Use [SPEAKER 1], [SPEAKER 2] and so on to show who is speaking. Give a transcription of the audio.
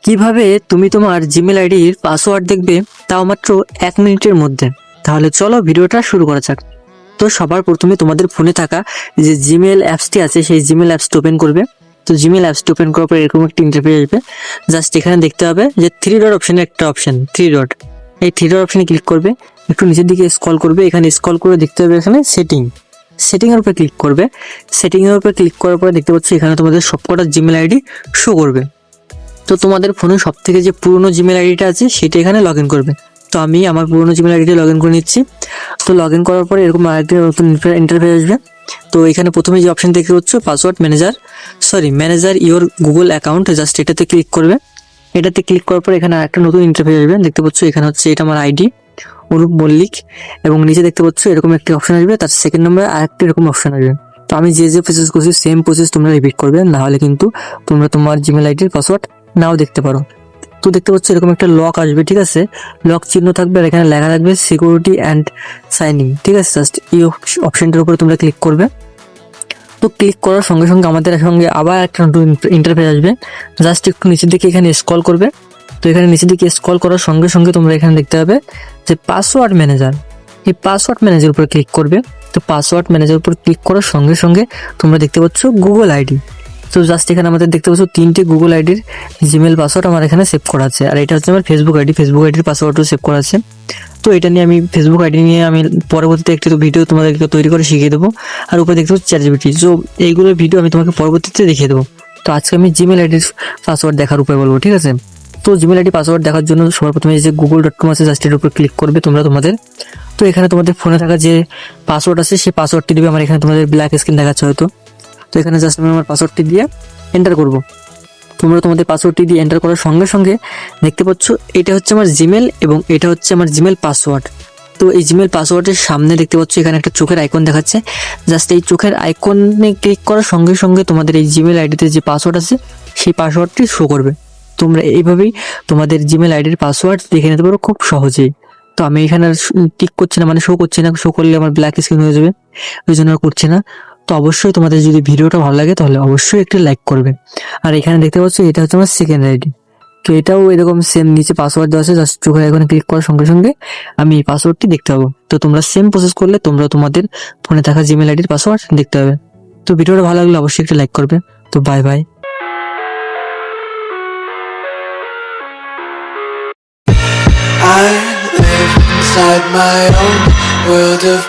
[SPEAKER 1] কিভাবে তুমি তোমার জিমেল আইডির পাসওয়ার্ড দেখবে তাও মাত্র 1 মিনিটের মধ্যে। তাহলে চলো ভিডিওটা শুরু করা যাক। তো সবার প্রথমে তোমাদের ফোনে থাকা যে জিমেল অ্যাপসটি আছে সেই জিমেল অ্যাপসটি ওপেন করবে। তো জিমেল অ্যাপসটি ওপেন করার পর এরকম একটা ইন্টারফেস আসবে। জাস্ট এখানে দেখতে হবে যে 3 ডট অপশনের একটা অপশন 3 ডট, এই 3 ডট অপশনে ক্লিক করবে। একটু নিচের দিকে স্ক্রল করবে, এখানে স্ক্রল করে দেখতে হবে এখানে সেটিংয়ের উপরে ক্লিক করবে। সেটিংয়ের উপরে ক্লিক করার পরে দেখতে পাচ্ছি এখানে তোমাদের সবকটা জিমেল আইডি শো করবে। তো তোমাদের ফোনে সব থেকে যে পুরনো জিমেল আইডিটা আছে সেটা এখানে লগ ইন করবে। তো আমি আমার পুরনো জিমেল আইডিটা লগ ইন করে নিচ্ছি। তো লগ ইন করার পরে এরকম আরেকটা নতুন ইন্টারফেস আসবে। তো এখানে প্রথমে যে অপশন দেখতে পাচ্ছ password manager your Google account, just এটাতে ক্লিক করবে। এটাতে ক্লিক করার পর এখানে একটা নতুন ইন্টারফেস আসবে। দেখতে পাচ্ছ এখানে হচ্ছে এটা আমার আইডি অনুপ মল্লিক, এবং নিচে দেখতে পাচ্ছ এরকম একটা অপশন আসবে, তার সেকেন্ড নম্বরে আরেকটা এরকম অপশন আসবে। তো আমি যে প্রসেস করছি সেম প্রসেস তোমরা রিপিট করবে, না হলে কিন্তু তোমরা তোমার জিমেল আইডির পাসওয়ার্ড নাও দেখতে পারো। তো দেখতে পাচ্ছ এরকম একটা লক আসবে, ঠিক আছে, লক চিহ্ন থাকবে আর এখানে লেখা থাকবে সিকিউরিটি অ্যান্ড সাইনিং, ঠিক আছে। জাস্ট এই অপশনটার উপরে তোমরা ক্লিক করবে। তো ক্লিক করার সঙ্গে সঙ্গে আমাদের সঙ্গে আবার একটা নতুন ইন্টারফেস আসবে। জাস্ট একটু নিচের দিকে এখানে স্ক্রল করবে। তো এখানে নিচের দিকে স্ক্রল করার সঙ্গে সঙ্গে তোমরা এখানে দেখতে পাবে যে পাসওয়ার্ড ম্যানেজার, এই পাসওয়ার্ড ম্যানেজার উপরে ক্লিক করবে। তো পাসওয়ার্ড ম্যানেজার উপর ক্লিক করার সঙ্গে সঙ্গে তোমরা দেখতে পাচ্ছ গুগল আইডি। তো জাস্ট এখানে আমাদের দেখতে পাচ্ছ 3টে গুগল আইডির জিমেল পাসওয়ার্ড আমার এখানে সেভ করা আছে, আর এটা হচ্ছে আমার ফেসবুক আইডির পাসওয়ার্ডও সেভ করা আছে। তো এটা নিয়ে আমি ফেসবুক আইডি নিয়ে আমি পরবর্তীতে একটি ভিডিও তোমাদেরকে তৈরি করে শিখিয়ে দেবো। আর উপরে দেখতে পাচ্ছি চ্যাটজিপিটি, তো এইগুলোর ভিডিও আমি তোমাকে পরবর্তীতে দেখিয়ে দেবো। তো আজকে আমি জিমেল আইডির পাসওয়ার্ড দেখার উপায় বলবো, ঠিক আছে। তো জিমেল আইডি পাসওয়ার্ড দেখার জন্য সবার প্রথমে যে google.com আছে জাস্ট এর উপর ক্লিক করবে তোমরা তোমাদের। তো এখানে তোমাদের ফোনে থাকা যে পাসওয়ার্ড আছে সেই পাসওয়ার্ডটি দিবে। আমার এখানে তোমাদের ব্ল্যাক স্ক্রিন দেখাচ্ছে হয়তো। তো এখানে জাস্ট আমি আমার পাসওয়ার্ডটি দিয়ে এন্টার করব। তোমরা তোমাদের পাসওয়ার্ডটি দিয়ে এন্টার করার সঙ্গে সঙ্গে দেখতে পাচ্ছ এটা হচ্ছে আমার জিমেল এবং এটা হচ্ছে আমার জিমেল পাসওয়ার্ড। তো এই জিমেল পাসওয়ার্ডের সামনে দেখতে পাচ্ছ এখানে একটা চোখের আইকন দেখাচ্ছে। জাস্ট এই চোখের আইকনে ক্লিক করার সঙ্গে সঙ্গে তোমাদের এই জিমেল আইডিতে যে পাসওয়ার্ড আছে সেই পাসওয়ার্ডটি শো করবে। তোমরা এইভাবেই তোমাদের জিমেল আইডির পাসওয়ার্ড দেখে নিতে পারো খুব সহজেই। তো আমি এখানে টিক করছি না, মানে শো করছি না, শো করলে আমার ব্ল্যাক স্ক্রিন হয়ে যাবে, ওই জন্য আর করছি না। তো অবশ্যই তোমাদের যদি ভিডিওটা ভালো লাগে তাহলে অবশ্যই একটি লাইক করবে। আর এখানে দেখতে পাচ্ছ এটা হচ্ছে আমার সেকেন্ড আইডি। তো এটাও এরকম সেম নিচে পাসওয়ার্ড দেওয়া আছে, জাস্ট চোখের আইকনে ক্লিক করার সঙ্গে সঙ্গে আমি এই পাসওয়ার্ডটি দেখতে পাবো। তো তোমরা সেম প্রসেস করলে তোমরা তোমাদের ফোনে থাকা জিমেল আইডির পাসওয়ার্ড দেখতে পাবে। তো ভিডিওটা ভালো লাগলে অবশ্যই একটি লাইক করবে। তো bye bye.
[SPEAKER 2] I live inside my own world of